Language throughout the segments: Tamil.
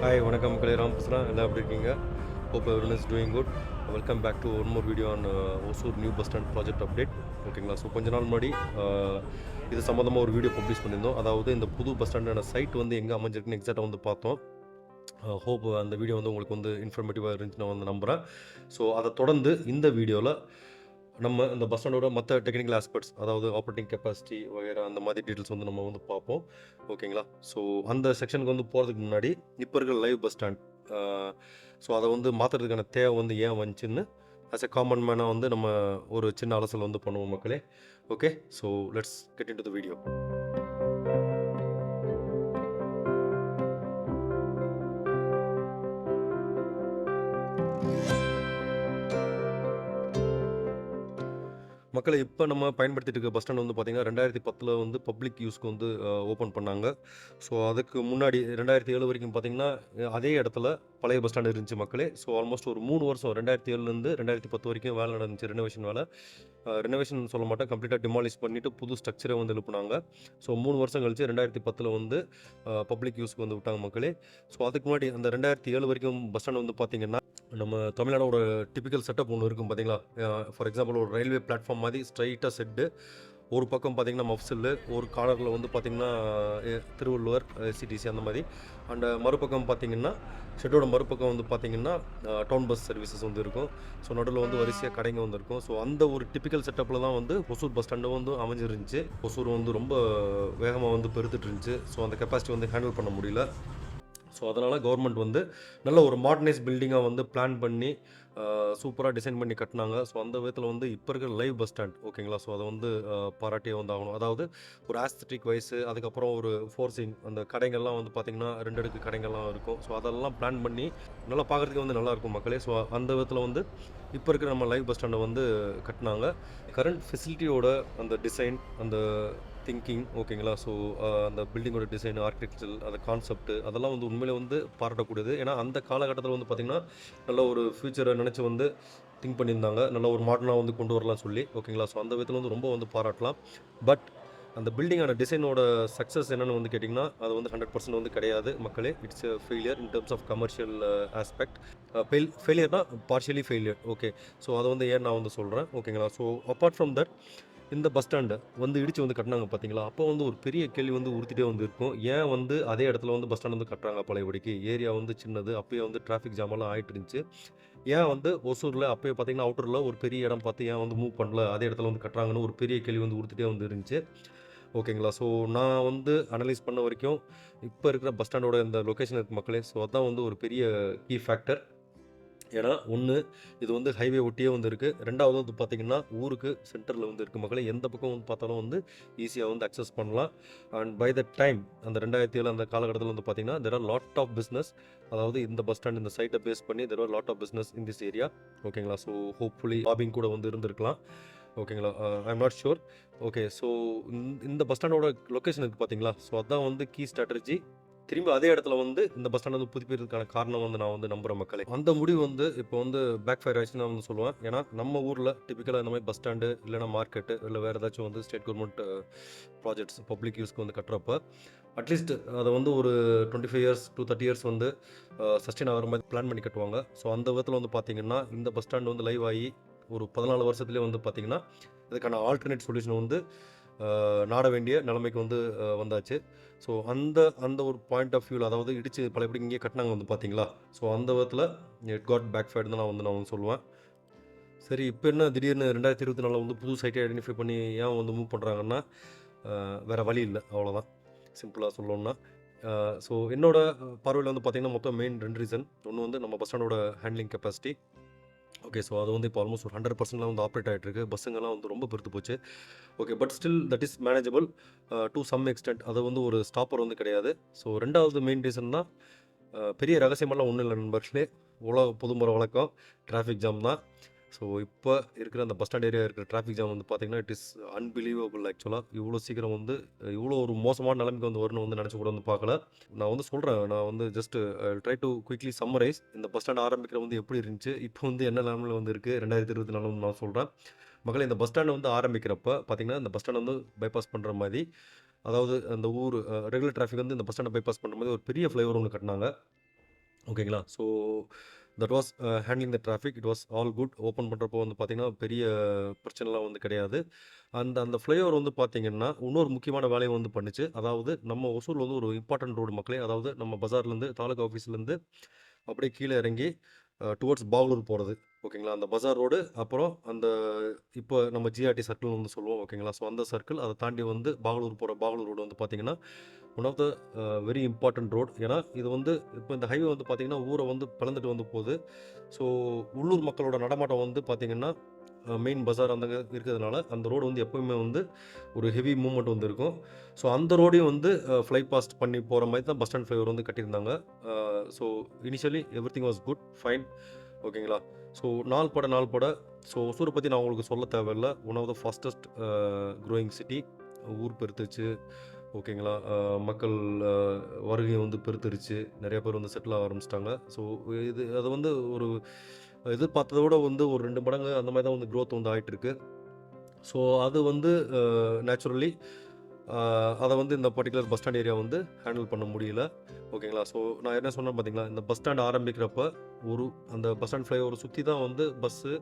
ஹாய் வணக்கம் மக்களே, ராம் பேசுகிறேன். எல்லாம் எப்படி இருக்கீங்க? Hope everyone is doing good. Welcome back to one more video on Hosur new bus stand project update. ஓகேங்களா? ஸோ கொஞ்ச நாள் முன்னாடி இது சம்மந்தமாக ஒரு வீடியோ பப்ளிஷ் பண்ணியிருந்தோம். அதாவது இந்த புது பஸ் ஸ்டாண்டான சைட் வந்து எங்கே அமைஞ்சிருக்குன்னு எக்ஸாக்டாக வந்து பார்த்தோம். ஹோப் அந்த வீடியோ வந்து உங்களுக்கு வந்து இன்ஃபர்மேட்டிவாக இருந்துச்சு நான் வந்து நம்புகிறேன். ஸோ அதை தொடர்ந்து இந்த வீடியோவில் நம்ம இந்த பஸ் ஸ்டாண்டோட மற்ற டெக்னிக்கல் ஆஸ்பெக்ட்ஸ், அதாவது ஆப்ரேட்டிங் கெப்பாசிட்டி வகைரா அந்த மாதிரி டீட்டெயில்ஸ் வந்து நம்ம வந்து பார்ப்போம். ஓகேங்களா? ஸோ அந்த செக்ஷனுக்கு வந்து போகிறதுக்கு முன்னாடி இப்போ இருக்கிற லைவ் பஸ் ஸ்டாண்ட், ஸோ அதை வந்து மாற்றுறதுக்கான தேவை வந்து ஏன் வந்துச்சுன்னு ஆஸ் எ காமன் மேனாக வந்து நம்ம ஒரு சின்ன அலசல் வந்து பண்ணுவோம் மக்களே. Okay, so let's get in to the video. மக்களை இப்போ நம்ம பயன்படுத்திட்டு இருக்க பஸ் ஸ்டாண்ட் வந்து பார்த்திங்கன்னா 2010 வந்து பப்ளிக் யூஸ்க்கு வந்து ஓப்பன் பண்ணாங்க. ஸோ அதுக்கு முன்னாடி 2007 வரைக்கும் பார்த்திங்கன்னா அதே இடத்துல பழைய பஸ் ஸ்டாண்ட் இருந்துச்சு மக்களே. ஸோ ஆல்மோஸ்ட் ஒரு 3 வருஷம் 2007லேருந்து 2010 வரைக்கும் வேலை நடந்துச்சு, ரெனோவேஷன் வேலை. ரெனோவேஷன் சொல்ல மாட்டேன், கம்ப்ளீட்டாக டிமாலிஷ் பண்ணிவிட்டு புது ஸ்ட்ரக்சரை வந்து எழுப்புனாங்க. ஸோ 3 வருஷம் கழிச்சு 2010 வந்து பப்ளிக் யூஸ்க்கு வந்து விட்டாங்க மக்களே. ஸோ அதுக்கு முன்னாடி அந்த 2007 வரைக்கும் பஸ் ஸ்டாண்ட் வந்து பார்த்திங்கன்னா நம்ம தமிழ்நாடோட டிபிக்கல் செட்டப் ஒன்று இருக்கும் பார்த்தீங்களா. ஃபார் எக்ஸாம்பிள் ஒரு ரயில்வே பிளாட்ஃபார்ம் மாதிரி ஸ்ட்ரைட்டாக செட்டு, ஒரு பக்கம் பார்த்திங்கன்னா மஃப்சில்லு, ஒரு கார்னரில் வந்து பார்த்திங்கன்னா திருவள்ளுவர் சிடிசி அந்த மாதிரி, அண்ட் மறுபக்கம் பார்த்திங்கன்னா ஷெட்டோட மறுபக்கம் வந்து பார்த்திங்கன்னா டவுன் பஸ் சர்வீசஸ் வந்து இருக்கும். ஸோ நடுவில் வந்து வரிசையாக கடைங்க வந்து இருக்கும். ஸோ அந்த ஒரு டிபிக்கல் செட்டப்பில் தான் வந்து ஒசூர் பஸ் ஸ்டாண்டு வந்து அமைஞ்சிருந்துச்சு. ஒசூர் வந்து ரொம்ப வேகமாக வந்து பெருத்துட்டு இருந்துச்சு. ஸோ அந்த கெப்பாசிட்டி வந்து ஹேண்டில் பண்ண முடியல. ஸோ அதனால் கவர்மெண்ட் வந்து நல்ல ஒரு மாடர்னைஸ் பில்டிங்காக வந்து பிளான் பண்ணி சூப்பராக டிசைன் பண்ணி கட்டினாங்க. ஸோ அந்த விதத்தில் வந்து இப்போ இருக்கிற லைவ் பஸ் ஸ்டாண்ட், ஓகேங்களா, ஸோ அதை வந்து பாராட்டியே வந்து ஆகணும். அதாவது ஒரு ஆஸ்தட்டிக் வைஸு, அதுக்கப்புறம் ஒரு ஃபோர்சிங், அந்த கடைகள்லாம் வந்து பார்த்திங்கன்னா 2 அடுக்கு கடைகள்லாம் இருக்கும். ஸோ அதெல்லாம் பிளான் பண்ணி நல்லா பார்க்குறதுக்கு வந்து நல்லாயிருக்கும் மக்களே. ஸோ அந்த விதத்தில் வந்து இப்போ இருக்கிற நம்ம லைவ் பஸ் ஸ்டாண்டை வந்து கட்டினாங்க. கரண்ட் ஃபெசிலிட்டியோட அந்த டிசைன், அந்த திங்கிங், ஓகேங்களா, ஸோ அந்த பில்டிங்கோட டிசைன், ஆர்கிடெக்சர், அந்த கான்செப்ட் அதெல்லாம் வந்து உண்மையிலே வந்து பாராட்டக்கூடியது. ஏன்னா அந்த காலகட்டத்தில் வந்து பார்த்திங்கன்னா நல்ல ஒரு ஃப்யூச்சரை நினச்சி வந்து திங்க் பண்ணியிருந்தாங்க, நல்ல ஒரு மாடர்னாக வந்து கொண்டு வரலாம் சொல்லி, ஓகேங்களா. ஸோ அந்த விதத்தில் வந்து ரொம்ப வந்து பாராட்டலாம். பட் அந்த பில்டிங்கான டிசைனோட சக்ஸஸ் என்னென்னு வந்து கேட்டிங்கன்னா அது வந்து 100% வந்து கிடையாது மக்களே. It's a failure in terms of commercial aspect. ஃபெயிலியர்னா பார்ஷியலி ஃபெயிலியர். ஓகே, ஸோ அதை வந்து ஏன் நான் வந்து சொல்கிறேன், ஓகேங்களா. ஸோ அப்பார்ட் ஃப்ரம் தட் இந்த பஸ் ஸ்டாண்டை வந்து இடித்து வந்து கட்டினாங்க பார்த்தீங்களா, அப்போ வந்து ஒரு பெரிய கேள்வி வந்து உறுத்திட்டே வந்து இருக்கும். ஏன் வந்து அதே இடத்துல வந்து பஸ் ஸ்டாண்ட் வந்து கட்டுறாங்க பழையபடிக்கு? ஏரியா வந்து சின்னது, அப்போயே வந்து டிராஃபிக் ஜாமெல்லாம் ஆகிட்டு இருந்துச்சு. ஏன் வந்து ஒசூரில் அப்போயே பார்த்தீங்கன்னா அவுட்டரில் ஒரு பெரிய இடம் பார்த்து ஏன் வந்து மூவ் பண்ணல, அதே இடத்துல வந்து கட்டுறாங்கன்னு ஒரு பெரிய கேள்வி வந்து உறுத்திட்டே வந்து இருந்துச்சு, ஓகேங்களா. ஸோ நான் வந்து அனலைஸ் பண்ண வரைக்கும் இப்போ இருக்கிற பஸ் ஸ்டாண்டோட இந்த லொக்கேஷன் இருக்குது மக்களே. ஸோ அதுதான் வந்து ஒரு பெரிய கீ ஃபேக்டர். ஏன்னா ஒன்று, இது வந்து ஹைவே ஒட்டியே வந்து இருக்குது. ரெண்டாவது வந்து பார்த்திங்கன்னா ஊருக்கு சென்டரில் வந்து இருக்குது மக்களே. எந்த பக்கம் வந்து பார்த்தாலும் வந்து ஈஸியாக வந்து அக்சஸ் பண்ணலாம். அண்ட் பை த டைம் அந்த 2007 அந்த காலகட்டத்தில் வந்து பார்த்திங்கன்னா there are lot of business. அதாவது இந்த பஸ் ஸ்டாண்ட் இந்த சைட்டை பேஸ் பண்ணி there are lot of business in this area, ஓகேங்களா. ஸோ ஹோப்ஃபுல்லி லாபிங் கூட வந்து இருந்திருக்கலாம், ஓகேங்களா. I am not sure. Okay, so இந்த பஸ் ஸ்டாண்டோட லொக்கேஷன் இருக்குது பார்த்தீங்களா. ஸோ அதுதான் வந்து கீ ஸ்ட்ராட்டஜி. திரும்பி அதே இடத்துல வந்து இந்த பஸ் ஸ்டாண்ட் வந்து புதுப்பிக்கிறதுக்கான காரணம் வந்து நான் வந்து நம்புகிற மக்களே. அந்த முடிவு வந்து இப்போ வந்து பேக் ஃபயர் ஆயிடுச்சுன்னு நான் வந்து சொல்லுவேன். ஏன்னா நம்ம ஊரில் டிப்பிக்கலாக இந்த மாதிரி பஸ் ஸ்டாண்டு இல்லைனா மார்க்கெட்டு இல்லை வேறு ஏதாச்சும் வந்து ஸ்டேட் கவர்மெண்ட் ப்ராஜெக்ட்ஸ் பப்ளிக் யூஸ்க்கு வந்து கட்டுறப்ப அட்லீஸ்ட் அதை வந்து ஒரு 25 இயர்ஸ் to 30 இயர்ஸ் வந்து சஸ்டெயின் ஆகிற மாதிரி பிளான் பண்ணி கட்டுவாங்க. ஸோ அந்த விதத்தில் வந்து பார்த்திங்கன்னா இந்த பஸ் ஸ்டாண்ட் வந்து லைவ் ஆகி ஒரு 14 வருஷத்துலேயே வந்து பார்த்திங்கன்னா இதுக்கான ஆல்டர்னேட் சொல்யூஷன் வந்து நாட வேண்டிய நிலைமைக்கு வந்து வந்தாச்சு. ஸோ அந்த அந்த ஒரு பாயிண்ட் ஆஃப் வியூவில், அதாவது இடித்து பழையபடி இங்கே கட்டினாங்க வந்து பார்த்தீங்களா. ஸோ அந்த விதத்தில் இட் காட் பேக் ஃபயர்டு தான் நான் வந்து சொல்லுவேன். சரி, இப்போ என்ன திடீர்னு 2024 வந்து புது சைட்டை ஐடென்டிஃபை பண்ணி ஏன் வந்து மூவ் பண்ணுறாங்கன்னா வேறு வழி இல்லை, அவ்வளோதான், சிம்பிளாக சொல்லணும்னா. ஸோ என்னோட பார்வையில் வந்து பார்த்திங்கன்னா மொத்தம் மெயின் 2 ரீசன். ஒன்று வந்து நம்ம பஸ் ஸ்டாண்டோட ஹேண்ட்லிங் கெப்பாசிட்டி. ஓகே, ஸோ அது வந்து இப்போ ஆல்மோஸ்ட் ஒரு 100% வந்து ஆப்ரேட் ஆகிட்டு இருக்குது. பஸ்ஸுங்கெல்லாம் வந்து ரொம்ப பெருத்து போச்சு. Okay, but still that is manageable to some extent. அது வந்து ஒரு ஸ்டாப்பர் வந்து கிடையாது. ஸோ ரெண்டாவது மெயின் ரீசன் தான் பெரிய ரகசியமெல்லாம் ஒன்றும் இல்லை நண்பர்களே. பொதுமுறை வழக்கம் டிராஃபிக் ஜாம் தான். ஸோ இப்போ இருக்கிற அந்த பஸ் ஸ்டாண்ட் ஏரியா இருக்கிற டிராஃபிக் ஜாம் வந்து பார்த்திங்கன்னா இட் இஸ் அன்பிலீவபிள் ஆக்சுவலாக. இவ்வளோ சீக்கிரம் வந்து இவ்வளோ ஒரு மோசமான நிலைமைக்கு வந்து வரணும் வந்து நினச்சி கூட வந்து பார்க்கல. நான் வந்து சொல்கிறேன், நான் வந்து just try to quickly summarize இந்த பஸ் ஸ்டாண்ட் ஆரம்பிக்கிற வந்து எப்படி இருந்துச்சு, இப்போ வந்து என்ன நிலைமையில் வந்து இருக்குது 2024 வந்து நான் சொல்கிறேன் மக்களே. இந்த பஸ் ஸ்டாண்ட் வந்து ஆரம்பிக்கிறப்ப பார்த்திங்கன்னா இந்த பஸ் ஸ்டாண்ட் வந்து பைபாஸ் பண்ணுற மாதிரி, அதாவது அந்த ஊர் ரெகுலர் டிராஃபிக் வந்து இந்த பஸ் ஸ்டாண்டை பைபாஸ் பண்ணுற மாதிரி ஒரு பெரிய ஃப்ளைஓவர் ஒன்று கட்டினாங்க. ஓகேங்களா. So that was handling the traffic. It was all good. Open பண்ணுறப்போ வந்து பார்த்தீங்கன்னா, பெரிய பிரச்சனைலாம் வந்து கிடையாது. அந்த அந்த ஃப்ளைஓவர் வந்து பார்த்தீங்கன்னா, இன்னொரு முக்கியமான வேலைய வந்து பண்ணுச்சு. அதாவது நம்ம ஒசூர்ல வந்து ஒரு இம்பார்ட்டன்ட் ரோடு மக்களே. அதாவது நம்ம பஜார்லேருந்து தாலுகா ஆஃபீஸ்லேருந்து அப்படியே கீழ இறங்கி டுவர்ட்ஸ் பாகலூர் போறது. ஓகேங்களா. அந்த பஜார் ரோடு, அப்புறம் அந்த இப்போ நம்ம ஜிஆர்டி சர்க்கிள்னு வந்து சொல்லுவோம். ஓகேங்களா. ஸோ அந்த சர்க்கிள் அத தாண்டி வந்து பாகலூர் போற பாகலூர் ரோடு வந்து பார்த்தீங்கன்னா, one of the very important road. ஏன்னா, இது வந்து இப்போ இந்த ஹைவே வந்து பார்த்தீங்கன்னா, ஊர வந்து பிளந்துட்டு வந்து போது. ஸோ உள்ளூர் மக்களோட நடமாட்டம் வந்து பார்த்தீங்கன்னா, மெயின் பஜார் அந்த இருக்கிறதுனால, அந்த ரோடு வந்து எப்பவுமே வந்து ஒரு ஹெவி மூவ்மெண்ட் வந்து இருக்கும். ஸோ அந்த ரோடையும் வந்து ஃப்ளை பாஸ்ட் பண்ணி போற மாரி தான் பஸ் ஸ்டாண்ட் ஃப்ளைஓவர் வந்து கட்டியிருந்தாங்க. So initially everything was good, fine. ஓகேங்களா. ஸோ நாள் பட ஸோ ஒசூர பத்தி நான் உங்களுக்கு சொல்ல தேவையில்ல. One of the fastest growing city. ஊர் பெருத்துச்சு. ஓகேங்களா. மக்கள் அ வருகை வந்து பெருத்துருச்சு. நெறைய பேர் வந்து செட்டில் ஆக ஆரம்பிச்சுட்டாங்க. ஸோ இது அது வந்து ஒரு எதிர்பார்த்தத விட வந்து ஒரு 2 மடங்கு அந்த மாரி தான் வந்து குரோத் வந்து ஆயிட்டுருக்கு. ஸோ அது வந்து நேச்சுரலி அத வந்து இந்த பர்ட்டிகுலர் பஸ் ஸ்டாண்ட் ஏரியா வந்து ஹேண்டில் பண்ண முடியல. ஓகேங்களா. ஸோ நான் என்ன சொன்னேன் பார்த்தீங்களா, இந்த பஸ் ஸ்டாண்ட் ஆரம்பிக்கிறப்ப ஒரு அந்த பஸ் ஸ்டாண்ட் ஃப்ளைஓவர சுத்தி தான் வந்து பஸ்ஸு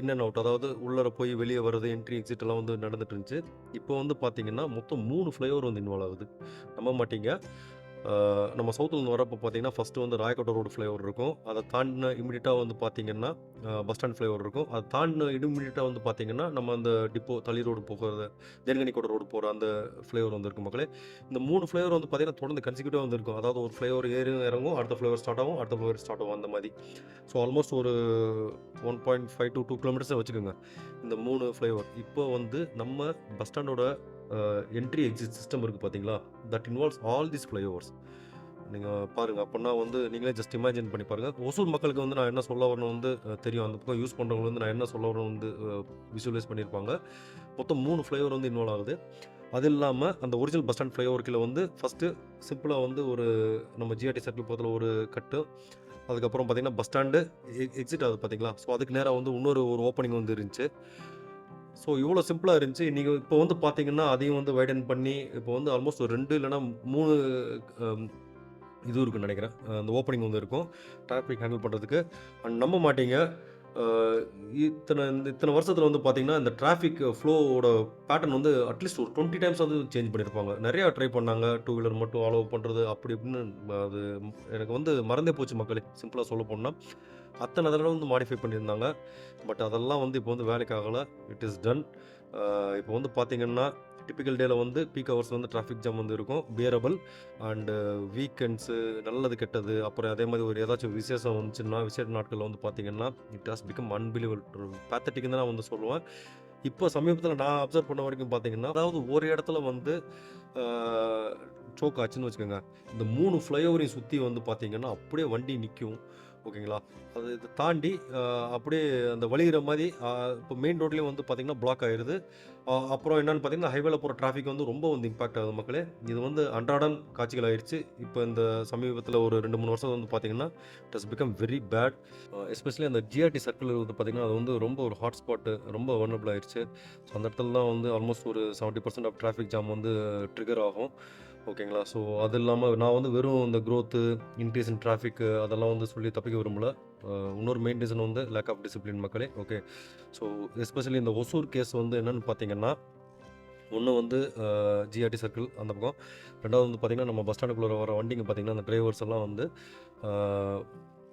இன் அண்ட் அவுட், அதாவது உள்ளார போய் வெளிய வர்றது, என்ட்ரி, எக்ஸிட் எல்லாம் வந்து நடந்துட்டு இருந்துச்சு. இப்போ வந்து பார்த்தீங்கன்னா, மொத்தம் 3 ஃப்ளைஓவர் வந்து இன்வால்வ் ஆகுது. நம்ப மாட்டீங்க. நம்ம சவுத்லருந்து வரப்போ பார்த்தீங்கன்னா, ஃபர்ஸ்ட்டு வந்து ராயக்கோட்டை ரோடு ஃப்ளைஓவர் இருக்கும். அத தாண்டுன இமிடியேட்டா வந்து பார்த்தீங்கன்னா, பஸ் ஸ்டாண்ட் ஃப்ளைஓவர் இருக்கும். அத தாண்டுன இமிடியேட்டா வந்து பார்த்தீங்கன்னா, நம்ம அந்த டிப்போ தளி ரோடு போகுறது, தேன்கனிக்கோட்டை ரோடு போற அந்த ஃப்ளைஓவர் வந்து இருக்கும் மக்களே. இந்த 3 ஃப்ளைஓவர் வந்து பார்த்தீங்கன்னா, தொடர்ந்து கன்சிக்யூட்டிவா வந்து இருக்கும். அதாவது ஒரு ஃப்ளைஓவர் ஏறும், இறங்கும். அடுத்த ஃப்ளைஓவர் ஸ்டார்ட் ஆகும். அடுத்த ஃப்ளைஓவர் ஸ்டார்ட் ஆகும் அந்த மாரி. ஸோ ஆல்மோஸ்ட் ஒரு 1.5 டூ 2 கிலோமீட்டர்ஸ வச்சுக்கோங்க. இந்த 3 ஃப்ளைஓவர். இப்போ வந்து நம்ம பஸ் ஸ்டாண்டோட என்ட்ரி, எக்ஸிட் சிஸ்டம் இருக்கு பார்த்தீங்களா? That involves all these flyovers. நீங்க பாருங்க. அப்பன்னா வந்து நீங்களே ஜஸ்ட் இமேஜின் பண்ணி பாருங்க. ஒசூர் மக்களுக்கு வந்து நான் என்ன சொல்ல வரேன்னு வந்து தெரியும். அந்த பக்கம் யூஸ் பண்றவங்களுக்கு வந்து நான் என்ன சொல்ல வரேன்னு வந்து விசுவலைஸ் பண்ணியிருப்பாங்க. மொத்தம் 3 ஃப்ளைஓவர் வந்து இன்வால்வ் ஆகுது. அது இல்லாம அந்த ஒரிஜினல் பஸ் ஸ்டாண்ட் ஃப்ளைஓவர் கீழ வந்து ஃபர்ஸ்ட்டு சிம்பிளா வந்து ஒரு நம்ம ஜிஆர்டி சர்க்கிள் பக்கத்துல ஒரு கட்டு. அதுக்கப்புறம் பார்த்தீங்கன்னா, பஸ் ஸ்டாண்டு எக்ஸிட் ஆகுது பார்த்தீங்களா? ஸோ அதுக்கு நேரா வந்து இன்னொரு ஒரு ஓப்பனிங் வந்து இருந்துச்சு. ஸோ இவ்வளோ சிம்பிளா இருந்துச்சு. நீங்க இப்போ வந்து பார்த்தீங்கன்னா, அதையும் வந்து வைடன் பண்ணி இப்போ வந்து ஆல்மோஸ்ட் ஒரு 2 இல்லன்னா 3 அம் இது இருக்குன்னு நெனைக்கிறேன். அந்த ஓப்பனிங் வந்து இருக்கும். டிராஃபிக் ஹேண்டில் பண்றதுக்கு. அண்ட் நம்ப மாட்டீங்க. அ இத்தன வருஷத்துல வந்து பார்த்தீங்கன்னா, இந்த டிராஃபிக் ஃப்ளோவோட பேட்டர்ன் வந்து அட்லீஸ்ட் ஒரு 20 டைம்ஸ் வந்து சேஞ்ச் பண்ணியிருப்பாங்க. நெறையா ட்ரை பண்ணாங்க. 2 வீலர் மட்டும் அலோவ் பண்றது அப்படி இப்படின்னு அது எனக்கு வந்து மறந்தே போச்சு மக்களே. சிம்பிளா சொல்லப்போனா. அத்தன தடவ வந்து மாடிஃபை பண்ணியிருந்தாங்க. பட் அதெல்லாம் வந்து இப்போ வந்து வேலைக்கு ஆகல. It is done. இப்போ வந்து பார்த்தீங்கன்னா, டிப்பிக்கல் டேல வந்து பீக் ஹவர்ஸ் வந்து டிராஃபிக் ஜாம் வந்து இருக்கும். பியரபிள். அண்ட் வீக்கெண்ட்ஸு நல்லது, கெட்டது, அப்புறம் அதே மாரி ஒரு ஏதாச்சும் விசேஷம் வந்துச்சுன்னா, விசேஷ நாட்கள்ல வந்து பார்த்தீங்கன்னா, இட் ஹாஸ் பிகம் அன்பிலீவபிள். பேத்தட்டிக்ன்னு தான் நான் வந்து சொல்லுவேன். இப்போ சமீபத்தில நான் அப்சர்வ் பண்ண வரைக்கும் பார்த்தீங்கன்னா, அதாவது ஒரு இடத்துல வந்து ஆ சோக் ஆச்சுன்னு வச்சுக்கோங்க. இந்த 3 ஃப்ளைஓவரையும் சுத்தி வந்து பார்த்தீங்கன்னா, அப்படியே வண்டி நிக்கும். ஓகேங்களா. அது இத தாண்டி அப்படியே அந்த வழியிற மாரி இப்போ மெயின் ரோட்லயும் வந்து பார்த்தீங்கன்னா, பிளாக் ஆயிருது. அப்புறம் என்னன்னு பார்த்தீங்கன்னா, ஹைவேல போற டிராஃபிக் வந்து ரொம்ப வந்து இம்பாக்ட் ஆகுது மக்களே. இது வந்து அன்றாடம் காட்சிகள் ஆயிருச்சு. இப்போ இந்த சமீபத்தில ஒரு 2, 3 வருஷம் வந்து பார்த்தீங்கன்னா, it has become very bad. Especially அந்த ஜிஆர்டி சர்க்கிள் வந்து பார்த்தீங்கன்னா, அது வந்து ரொம்ப ஒரு ஹாட் ஸ்பாட், ரொம்ப வல்னரபிள் ஆயிருச்சு. ஸோ அந்த இடத்துலலாம் வந்து ஆல்மோஸ்ட் ஒரு 70% ஆஃப் டிராஃபிக் ஜாம் வந்து ட்ரிகர் ஆகும். ஓகேங்களா. ஸோ அது இல்லாம நான் வந்து வெறும் இந்த குரோத்து, இன்க்ரீஸ் இன் டிராஃபிக் அதெல்லாம் வந்து சொல்லி தப்பிக்க விரும்பல. இன்னொரு மெயின் ரீசன் வந்து லேக் ஆஃப் டிசிப்ளின் மக்களே. ஓகே. ஸோ எஸ்பெஷலி இந்த ஒசூர் கேஸ் வந்து என்னன்னு பார்த்தீங்கன்னா, ஒண்ணு வந்து ஜிஆர்டி சர்க்கிள் அந்த பக்கம். 2வது வந்து பார்த்தீங்கன்னா, நம்ம பஸ் ஸ்டாண்டுக்குள்ள வர வண்டிங்க பார்த்தீங்கன்னா, அந்த டிரைவர்ஸ் எல்லாம் வந்து ஆ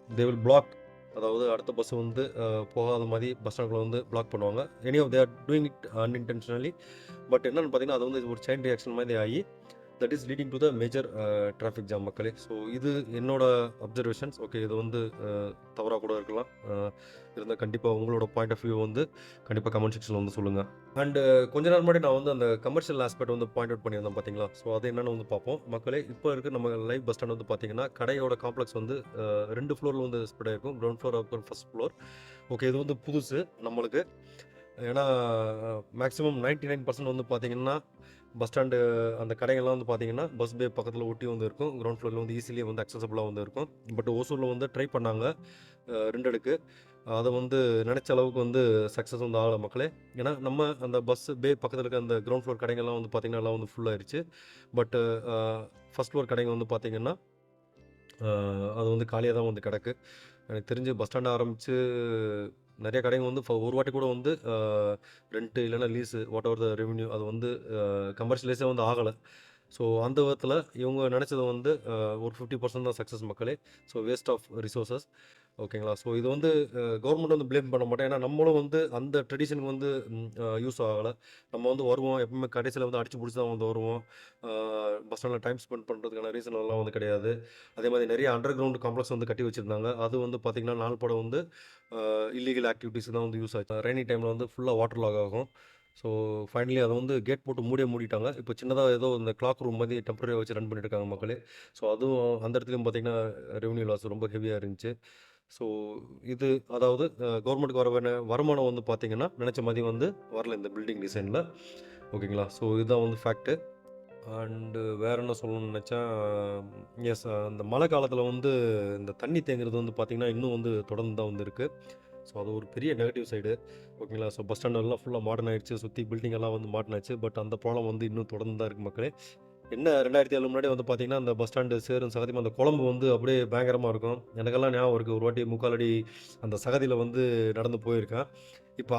தே வில் பிளாக். அதாவது அடுத்த பஸ் வந்து போகாத மாரி பஸ் ஸ்டாண்ட்குள்ள வந்து பிளாக் பண்ணுவாங்க. Anyhow they are doing it unintentionally. But என்னன்னு பார்த்தீங்கன்னா, அது வந்து ஒரு செயின் ரியாக்ஷன் மாரி ஆயி that is leading to the major traffic jam மக்களே. ஸோ இது என்னோட அப்சர்வேஷன்ஸ். ஓகே. இது வந்து தவறா கூட இருக்கலாம். இருந்தா கண்டிப்பா உங்களோட பாயிண்ட் ஆஃப் வியூ வந்து கண்டிப்பா கமெண்ட் செக்ஷன்ல வந்து சொல்லுங்க. அண்ட் கொஞ்ச நேரம் முன்னாடி நான் வந்து அந்த கமர்ஷியல் ஆஸ்பெக்ட் வந்து பாயிண்ட் அவுட் பண்ணியிருந்தேன் பார்த்தீங்களா? ஸோ அது என்னன்னு வந்து பார்ப்போம். மக்களே இப்போ இருக்க நம்ம லைவ் பஸ் ஸ்டாண்ட் வந்து பார்த்தீங்கன்னா, கடையோட காம்ப்ளெக்ஸ் வந்து 2 ஃப்ளோர்ல வந்து ஸ்ப்ரெட் ஆயிருக்கும். கிரவுண்ட் ஃப்ளோர், அப்புறம் ஃபர்ஸ்ட் ஃப்ளோர். ஓகே. இது வந்து புதுசு நம்மளுக்கு. ஏன்னா மேக்ஸிமம் 99% வந்து பார்த்தீங்கன்னா, பஸ் ஸ்டாண்டு அந்த கடைகள்லாம் வந்து பார்த்தீங்கன்னா, பஸ் பே பக்கத்தில ஒட்டி வந்து இருக்கும். கிரவுண்ட் ஃப்ளோர்ல வந்து ஈஸிலி வந்து அக்சஸபிளா வந்து இருக்கும். பட் ஓசூர்ல வந்து ட்ரை பண்ணாங்க. 2 அடுக்கு. அத வந்து நெனச்ச அளவுக்கு வந்து சக்சஸ் வந்து ஆகல மக்களே. ஏன்னா, நம்ம அந்த பஸ் பே பக்கத்தில இருக்க அந்த கிரவுண்ட் ஃப்ளோர் கடைங்கள்லாம் வந்து பார்த்தீங்கன்னா, எல்லாம் வந்து ஃபுல் ஆயிருச்சு. பட் ஃபர்ஸ்ட் ஃப்ளோர் கடைங்க வந்து பார்த்தீங்கன்னா, அது வந்து காலியா தான் வந்து கிடக்கு. எனக்கு தெரிஞ்சு பஸ் ஸ்டாண்ட் ஆரம்பிச்சு நெறைய கடைங்க வந்து ஒரு வாட்டி கூட வந்து ரென்ட் இல்லன்னா lease what ever the revenue அது வந்து கமர்ஷியலைஸே வந்து ஆகல. ஸோ அந்த விதத்தில இவங்க நெனச்சது வந்து ஒரு 50% தான் சக்சஸ் மக்களே. ஸோ வேஸ்ட் ஆஃப் ரிசோர்ஸஸ் ஓகேங்களா? ஸோ இது வந்து கவர்மெண்ட் வந்து ப்ளேம் பண்ண மாட்டேன். ஏன்னா நம்மளும் வந்து அந்த ட்ரெடிஷனுக்கு வந்து யூஸ் ஆகல. நம்ம வந்து வருவோம் எப்பவுமே கடைசில வந்து அடிச்சு புடிச்சு தான் வந்து வருவோம். அ பஸ் ஸ்டாண்ட்ல டைம் ஸ்பெண்ட் பண்றதுக்கான ரீசன் எல்லாம் வந்து கிடையாது. அதே மாரி நெறைய அண்டர் கிரவுண்ட் காம்ப்ளெக்ஸ் வந்து கட்டி வச்சிருந்தாங்க. அது வந்து பார்த்தீங்கன்னா, நாள் பட வந்து இல்லீகல் ஆக்டிவிட்டீஸ்க்கு தான் வந்து யூஸ் ஆச்சு. ரெய்னி டைம்ல வந்து ஃபுல்லா வாட்டர் லாக் ஆகும். ஸோ ஃபைனலி அத வந்து கேட் போட்டு மூடிட்டாங்க. இப்போ சின்னதா ஏதோ இந்த கிளாக் ரூம் மாரி டெம்பரரியா வச்சு ரன் பண்ணிட்டு இருக்காங்க மக்களே. ஸோ அதுவும் அந்த இடத்துலயும் பார்த்தீங்கன்னா, ரெவென்யூ லாஸ் ரொம்ப ஹெவியா இருந்துச்சு. ஸோ இது அதாவது கவர்மெண்ட்டுக்கு வர வருமானம் வந்து பார்த்தீங்கன்னா, நெனச்ச மாரி வந்து வரல இந்த பில்டிங் டிசைன்ல. ஓகேங்களா? ஸோ இதுதான் வந்து ஃபேக்ட்டு. அண்டு வேற என்ன சொல்லணும்னு நெனச்சேன், எஸ் அந்த மழை காலத்தில வந்து இந்த தண்ணி தேங்குறது வந்து பார்த்தீங்கன்னா, இன்னும் வந்து தொடர்ந்து தான் வந்து இருக்கு. ஸோ அது ஒரு பெரிய நெகட்டிவ் சைடு. ஓகேங்களா? ஸோ பஸ் ஸ்டாண்ட் எல்லாம் ஃபுல்லா மாடர்ன் ஆயிடுச்சு. சுத்தி பில்டிங் எல்லாம் வந்து மாடர்ன் ஆச்சு. பட் அந்த ப்ராப்ளம் வந்து இன்னும் தொடர்ந்து தான் இருக்கு மக்களே. என்ன 2007 முன்னாடி வந்து பார்த்தீங்கன்னா, அந்த பஸ் ஸ்டாண்டு சேரும் சகதியுமா அந்த குழம்பு வந்து அப்படியே பயங்கரமா இருக்கும். எனக்கெல்லாம் ஞாபகம் இருக்கு. ஒரு வாட்டி 3/4 அடி அந்த சகதியில வந்து நடந்து போயிருக்கேன். இப்ப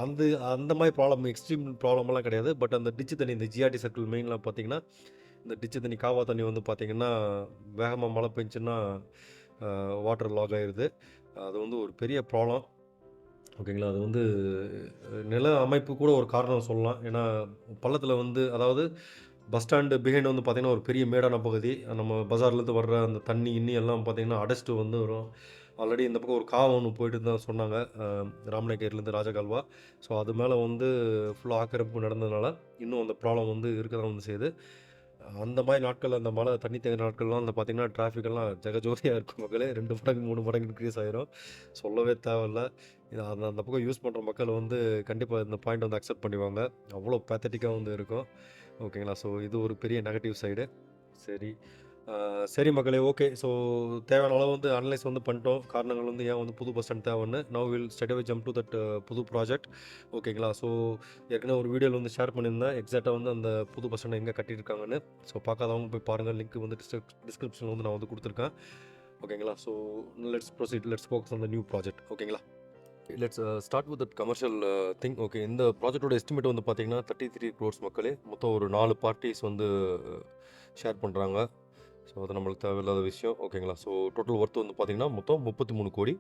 அந்த மாரி ப்ராப்ளம் எக்ஸ்ட்ரீம் ப்ராப்ளம்லாம் கிடையாது. பட் அந்த டிட்ச் தண்ணி இந்த ஜிஆர்டி சர்க்கிள் மெயின்ல பார்த்தீங்கன்னா, இந்த டிட்ச் தண்ணி, காவா தண்ணி வந்து பார்த்தீங்கன்னா, வேகமா மழை பெஞ்சுச்சுன்னா வாட்டர் லாக் ஆயிருது. அது வந்து ஒரு பெரிய ப்ராப்ளம். ஓகேங்களா? அது வந்து நில அமைப்பு கூட ஒரு காரணம் சொல்லலாம். ஏன்னா, பள்ளத்தில வந்து அதாவது பஸ் ஸ்டாண்டு பிஹைண்ட் வந்து பார்த்தீங்கன்னா, ஒரு பெரிய மேடான பகுதி. நம்ம பஜார்லேருந்து வர்ற அந்த தண்ணி, கிண்ணி எல்லாம் பார்த்தீங்கன்னா, அடைச்சிட்டு வந்து வரும். ஆல்ரெடி இந்த பக்கம் ஒரு காவ ஒண்ணு போயிட்டுன்னு தான் சொன்னாங்க. ராமநாயக்கேரிலேருந்து ராஜகால்வா. ஸோ, அது மேல வந்து ஃபுல்லா ஆக்கிரமிப்பு நடந்ததுனால, இன்னும் அந்த ப்ராப்ளம் வந்து இருக்க தான் வந்து செய்யுது. அந்த மாரி நாட்கள்ல அந்த மழை தண்ணி தேங்குற நாட்கள்லாம் வந்து பார்த்தீங்கன்னா, டிராஃபிக் எல்லாம் ஜெகஜோதியா இருக்கும் மக்களே. 2 மடங்கு, 3 மடங்கு இன்க்ரீஸ் ஆயிரும். சொல்லவே தேவையில்ல. இது அந்த அந்த பக்கம் யூஸ் பண்ற மக்கள் வந்து கண்டிப்பா இந்த பாயிண்ட் வந்து அக்செப்ட் பண்ணிக்குவாங்க. அவ்வளோ பேத்தட்டிக்கா வந்து இருக்கும். ஓகேங்களா? ஸோ இது ஒரு பெரிய நெகட்டிவ் சைடு. சரி. சரி மக்களே ஓகே. ஸோ தேவையான அளவு வந்து அனலைஸ் வந்து பண்ணிட்டோம். காரணங்கள் வந்து ஏன் வந்து புது பஸ் ஸ்டாண்ட் தேவைன்னு. Now will straight away jump to that புது ப்ராஜெக்ட். ஓகேங்களா? ஸோ ஏற்கனவே ஒரு வீடியோல வந்து ஷேர் பண்ணியிருந்தேன். எக்ஸாக்ட்டா வந்து அந்த புது பஸ் ஸ்டாண்ட் எங்க கட்டியிருக்காங்கன்னு. ஸோ பார்க்காதவங்க போய் பாருங்க. லிங்க் வந்து டிஸ்கிரிப்ஷன்ல வந்து நான் வந்து குடுத்துருக்கேன். ஓகேங்களா? So let's proceed. Let's focus on the new project. ஓகேங்களா? Let's start with that commercial thing. Okay. இந்த ப்ராஜெக்ட்டோட எஸ்டிமேட் வந்து பார்த்தீங்கன்னா, 33 க்ரோர்ஸ் மக்களே. மொத்தம் ஒரு 4 பார்ட்டீஸ் வந்து ஷேர் பண்றாங்க. ஸோ அது நம்மளுக்கு தேவையில்லாத விஷயம். ஓகேங்களா? ஸோ டோட்டல் ஒர்த் வந்து பார்த்தீங்கன்னா, மொத்தம் 33 கோடி.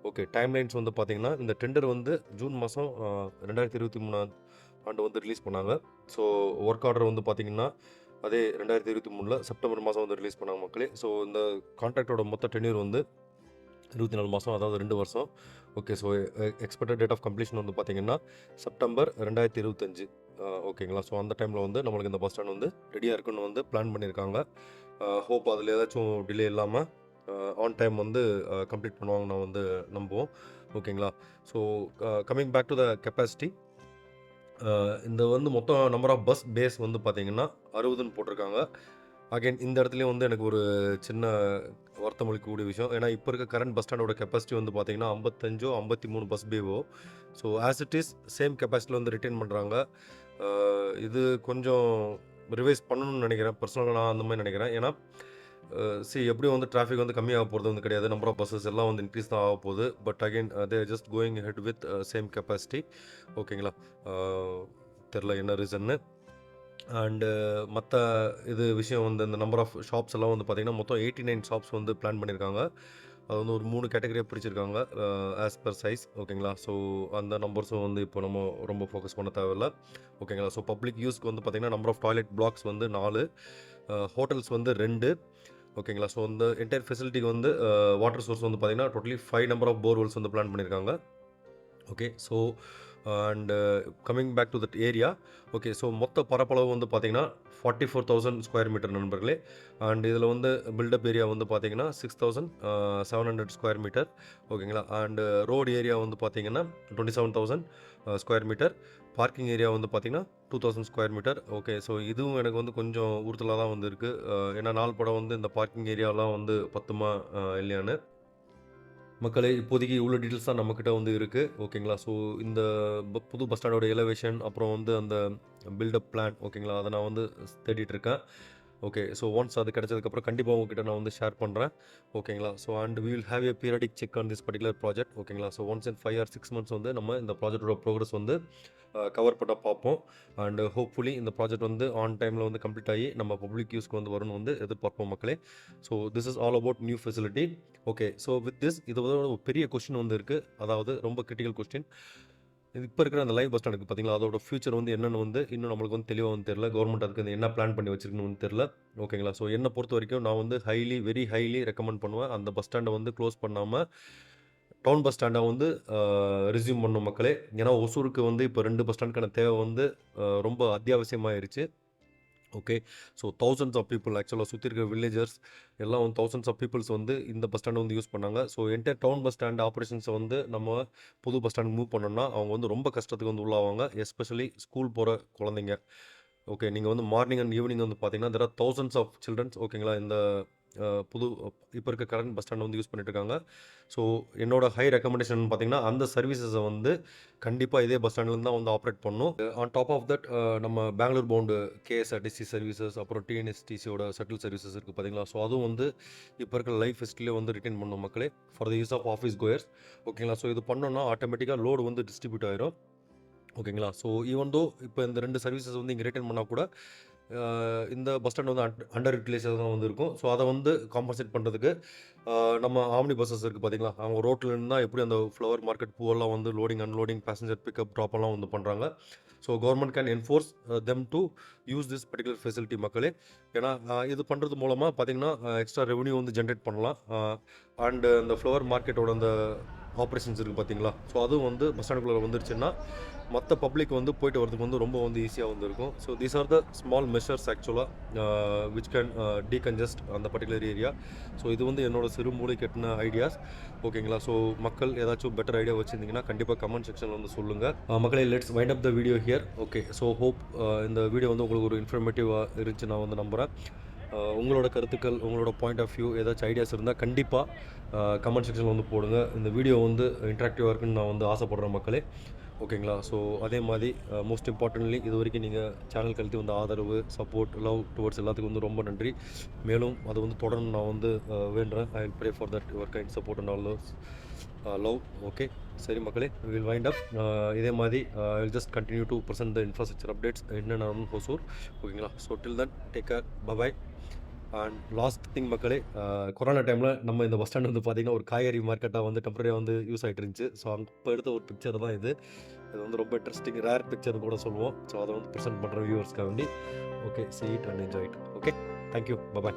ஓகே. டைம்லைன்ஸ் வந்து பார்த்தீங்கன்னா, இந்த டெண்டர் வந்து ஜூன் மாசம் 2023ஆம் ஆண்டு வந்து ரிலீஸ் பண்ணாங்க. ஸோ ஒர்க் ஆர்டர் வந்து பார்த்தீங்கன்னா, அதே 2023ல செப்டம்பர் மாசம் வந்து ரிலீஸ் பண்ணாங்க மக்களே. ஸோ இந்த கான்ட்ராக்ட்டோட மொத்த டென்யூர் வந்து 24 மாசம் அதாவது 2 வருஷம். Okay. So expected date of completion வந்து பார்த்தீங்கன்னா, செப்டம்பர் 2025. ஓகேங்களா? ஸோ அந்த டைம்ல வந்து நம்மளுக்கு இந்த பஸ் ஸ்டாண்ட் வந்து ரெடியா இருக்குன்னு வந்து பிளான் பண்ணியிருக்காங்க. ஹோப் அதில ஏதாச்சும் டிலே இல்லாம ஆன் டைம் வந்து கம்ப்ளீட் பண்ணுவாங்கன்னு நான் வந்து நம்புவோம். ஓகேங்களா? So coming back to the capacity. இந்த வந்து மொத்தம் நம்பர் ஆஃப் பஸ் பேஸ் வந்து பார்த்தீங்கன்னா, 60ன்னு போட்டிருக்காங்க. அகைன் இந்த இடத்துலயும் வந்து எனக்கு ஒரு சின்ன வருத்தம் அளிக்கக்கூடிய விஷயம். ஏன்னா, இப்ப இருக்க கரண்ட் பஸ் ஸ்டாண்டோட கெப்பாசிட்டி வந்து பார்த்தீங்கன்னா, 55ஓ, 53 பஸ் பேவோ. So as it is same கெப்பாசிட்டில வந்து ரிட்டெயின் பண்றாங்க. அ இது கொஞ்சம் ரிவைஸ் பண்ணணும்னு நெனைக்கிறேன். பர்சனலா நான் அந்த மாரி நெனைக்கிறேன். ஏன்னா, எப்படியும் வந்து டிராஃபிக் வந்து கம்மியாக போறது வந்து கிடையாது. நம்பர் ஆஃப் பஸ்ஸஸ் எல்லாம் வந்து இன்க்ரீஸ் தான் ஆகப்போகுது. But again they are just going ahead with same capacity. ஓகேங்களா? அ தெர்ல என்ன ரீசன்னு. அண்டு மத்த இது விஷயம் வந்து இந்த நம்பர் ஆஃப் ஷாப்ஸ் எல்லாம் வந்து பார்த்தீங்கன்னா, மொத்தம் 89 ஷாப்ஸ் வந்து பிளான் பண்ணியிருக்காங்க. அது வந்து ஒரு 3 கேட்டகரியா பிரிச்சிருக்காங்க. ஆஸ் பெர் சைஸ் ஓகேங்களா? ஸோ அந்த நம்பர்ஸும் வந்து இப்போ நம்ம ரொம்ப ஃபோக்கஸ் பண்ண தேவையில்ல. ஓகேங்களா? ஸோ பப்ளிக் யூஸ்க்கு வந்து பார்த்தீங்கன்னா, நம்பர் ஆஃப் டாய்லெட் பிளாக்ஸ் வந்து 4, ஹோட்டல்ஸ் வந்து 2. ஓகேங்களா? ஸோ இந்த என்டையர் ஃபெசிலிட்டிக்கு வந்து வாட்டர் சோர்ஸ் வந்து பார்த்தீங்கன்னா, டோட்டலி 5 நம்பர் ஆஃப் போர்வெல்ஸ் வந்து பிளான் பண்ணியிருக்காங்க. Okay. So and coming back to that area. Okay. So மொத்த பரப்பளவு வந்து பார்த்தீங்கன்னா, 44,000 ஸ்கொயர் மீட்டர் நண்பர்களே. அண்ட் இதில வந்து பில்டப் ஏரியா வந்து பார்த்தீங்கன்னா, 6,700 ஸ்கொயர் மீட்டர். ஓகேங்களா? அண்ட் ரோடு ஏரியா வந்து பார்த்தீங்கன்னா, 27,000 ஸ்கொயர் மீட்டர். பார்க்கிங் ஏரியா வந்து பார்த்தீங்கன்னா, 2,000 ஸ்கொயர் மீட்டர். ஓகே. ஸோ இதுவும் எனக்கு வந்து கொஞ்சம் உறுத்தலா தான் வந்து இருக்கு. ஏன்னா நாள் பட வந்து இந்த பார்க்கிங் ஏரியாலாம் வந்து பத்துமா இல்லையான்னு. மக்களே இப்போதைக்கு இவ்வளோ டீட்டெயில்ஸ் தான் நம்மக்கிட்ட வந்து இருக்கு. ஓகேங்களா? ஸோ இந்த புது பஸ் ஸ்டாண்டோட எலவேஷன் அப்புறம் வந்து அந்த பில்டப் பிளான் ஓகேங்களா? அத நான் வந்து தேடிட்டு இருக்கேன். ஓகே. ஸோ ஒன்ஸ் அது கிடைச்சதுக்கப்புறம் கண்டிப்பாக உங்ககிட்ட நான் வந்து ஷேர் பண்ணுறேன். ஓகேங்களா. So and we will have a periodic check on this particular project. ஓகேங்களா. So once in 5 or 6 months வந்து நம்ம இந்த ப்ராஜெக்ட்டோட ப்ரோக்ரஸ் வந்து கவர் பண்ண பார்ப்போம். அண்ட் ஹோப்ஃபுல்லி இந்த ப்ராஜெக்ட் வந்து ஆன் டைமில் வந்து கம்ப்ளீட் ஆகி நம்ம பப்ளிக் யூஸ்க்கு வந்து வரும்னு வந்து எதிர்பார்ப்போம் மக்களே. So this is all about new facility. Okay. So with this இது வந்து ஒரு பெரிய கொஸ்டின் வந்து இருக்குது. அதாவது ரொம்ப கிரிட்டிக்கல் கொஸ்டின். இப்போ இருக்கிற அந்த லைவ் பஸ் ஸ்டாண்ட் இருக்குது பார்த்தீங்களா, அதோட ஃபியூச்சர் வந்து என்னென்னு வந்து இன்னும் நம்மளுக்கு வந்து தெளிவாக வந்து தெரியல. கவர்மெண்ட் அதுக்கு வந்து என்ன பிளான் பண்ணி வச்சிருக்குன்னு வந்து தெரியல. ஓகேங்களா. ஸோ என்னை பொறுத்த வரைக்கும் நான் வந்து வெரி ஹைலி ரெக்கமெண்ட் பண்ணுவேன். அந்த பஸ் ஸ்டாண்டை வந்து க்ளோஸ் பண்ணாமல் டவுன் பஸ் ஸ்டாண்டை வந்து ரெஸ்யூம் பண்ணும் மக்களே. ஏன்னா ஒசூருக்கு வந்து இப்போ 2 பஸ் ஸ்டாண்டுக்கான தேவை வந்து ரொம்ப அத்தியாவசியமாயிருச்சு. Okay. So thousands of people ஆக்சுவலாக சுற்றி இருக்க வில்லேஜர்ஸ் எல்லாம் வந்து தௌசண்ட்ஸ் ஆஃப் பீப்புள்ஸ் வந்து இந்த பஸ் ஸ்டாண்டை வந்து யூஸ் பண்ணாங்க. So entire town bus stand ஆப்ரேஷன்ஸை வந்து நம்ம புது பஸ் ஸ்டாண்டுக்கு மூவ் பண்ணோம்னா அவங்க வந்து ரொம்ப கஷ்டத்துக்கு வந்து உள்ளாவாங்க. எஸ்பெஷலி ஸ்கூல் போகிற குழந்தைங்க. ஓகே. நீங்கள் வந்து மார்னிங் அண்ட் ஈவினிங் வந்து பார்த்தீங்கன்னா there are thousands of childrens. ஓகேங்களா. இந்த புது இப்போ இருக்க கரண்ட் பஸ் ஸ்டாண்டை வந்து யூஸ் பண்ணிட்டு இருக்காங்க. ஸோ என்னோட ஹை ரெக்கமெண்டேஷன் பார்த்தீங்கன்னா அந்த சர்வீசஸை வந்து கண்டிப்பாக இதே பஸ் ஸ்டாண்ட்லேருந்து தான் வந்து ஆப்ரேட் பண்ணணும். ஆன் டாப் ஆஃப் தட் நம்ம பெங்களூர் பவுண்டு கேஎஸ்ஆர்டிசி சர்வீசஸ் அப்புறம் டிஎன்எஸ்டிசியோட ஷட்டில் சர்வீசஸ் இருக்குது பார்த்தீங்களா. ஸோ அதுவும் வந்து இப்போ இருக்கிற லைஃப் ஹிஸ்ட்ரியிலே வந்து ரிட்டைன் பண்ணணும் மக்களே for the use of office goers. ஓகேங்களா. ஸோ இது பண்ணோன்னா ஆட்டோமேட்டிக்காக லோடு வந்து டிஸ்ட்ரிபியூட் ஆயிரும். ஓகேங்களா. ஸோ ஈவன் தோ இப்போ இந்த 2 சர்வீசஸ் வந்து இங்கே ரிட்டைன் பண்ணால் கூட இந்த பஸ் ஸ்டாண்ட் வந்து அண்டர் யூட்டிலைஸாக தான் வந்து இருக்கும். ஸோ அதை வந்து காம்பன்சேட் பண்ணுறதுக்கு நம்ம ஆம்னி பஸ்ஸஸ் இருக்குது பார்த்தீங்களா, அவங்க ரோட்டில் இருந்தால் எப்படி அந்த ஃப்ளவர் மார்க்கெட் பூவெல்லாம் வந்து லோடிங் அன்லோடிங் பேசஞ்சர் பிக்கப் ட்ராப்பெல்லாம் வந்து பண்ணுறாங்க. So government can enforce them to use this particular facility மக்களே. ஏன்னா இது பண்ணுறது மூலமாக பார்த்தீங்கன்னா எக்ஸ்ட்ரா ரெவன்யூ வந்து ஜென்ரேட் பண்ணலாம். அண்டு அந்த ஃப்ளவர் மார்க்கெட்டோட அந்த ஆப்ரேஷன்ஸ் இருக்குது பார்த்தீங்களா. ஸோ அதுவும் வந்து பஸ் ஸ்டாண்டுக்குள்ளே வந்துருச்சுன்னா மற்ற பப்ளிக் வந்து போயிட்டு வரதுக்கு வந்து ரொம்ப வந்து ஈஸியாக வந்து இருக்கும். So these are the small measures ஆக்சுவலாக விச் கேன் டீகன்ஜஸ்ட் அந்த பர்டிகுலர் ஏரியா. ஸோ இது வந்து என்னோட சிறு மூளை கட்டின ஐடியாஸ். ஓகேங்களா. ஸோ மக்கள் ஏதாச்சும் பெட்டர் ஐடியா வச்சுருந்தீங்கன்னா கண்டிப்பாக கமெண்ட் செக்ஷனில் வந்து சொல்லுங்கள். மக்களே let's wind up the video here. Okay. So hope இந்த வீடியோ வந்து உங்களுக்கு ஒரு இன்ஃபர்மேட்டிவாக இருந்துச்சு நான் வந்து நம்புகிறேன். உங்களோட கருத்துக்கள், உங்களோட பாயிண்ட் ஆஃப் வியூ ஏதாச்சும் ஐடியாஸ் இருந்தால் கண்டிப்பாக கமெண்ட் செக்ஷனில் வந்து போடுங்க. இந்த வீடியோ வந்து இன்ட்ராக்டிவாக இருக்குன்னு நான் வந்து ஆசைப்படுறேன் மக்களே. ஓகேங்களா. ஸோ அதே மாதிரி மோஸ்ட் இம்பார்ட்டன்ட்லி இது வரைக்கும் நீங்கள் சேனல் கழித்து வந்து ஆதரவு, சப்போர்ட், லவ் டுவர்ட்ஸ் எல்லாத்துக்கும் வந்து ரொம்ப நன்றி. மேலும் அது வந்து தொடர்ந்து நான் வந்து வேண்டுறேன். I will pray for that your kind support and all those love. Okay. சரி மக்களே, வில் வைண்ட் அப். இதே மாதிரி I will just continue to present the infrastructure updates என்னென்ன ஹொசூர். ஓகேங்களா. So till then take care, bye bye. And last thing மக்களே, கொரோனா டைமில் நம்ம இந்த பஸ் ஸ்டாண்ட் வந்து பார்த்திங்கன்னா ஒரு காய்கறி மார்க்கெட்டாக வந்து டெம்பரரியாக வந்து யூஸ் ஆகிட்டு இருந்துச்சு. ஸோ அப்போ எடுத்த ஒரு பிக்சர் தான் இது. இது வந்து ரொம்ப இன்ட்ரெஸ்டிங் ரேர் பிக்சர்னு கூட சொல்லுவோம். ஸோ அதை வந்து ப்ரெசென்ட் பண்ணுற வியூவர்ஸ்க்காக வேண்டி. Okay. see it and enjoy it. Okay. Thank you. Bye bye.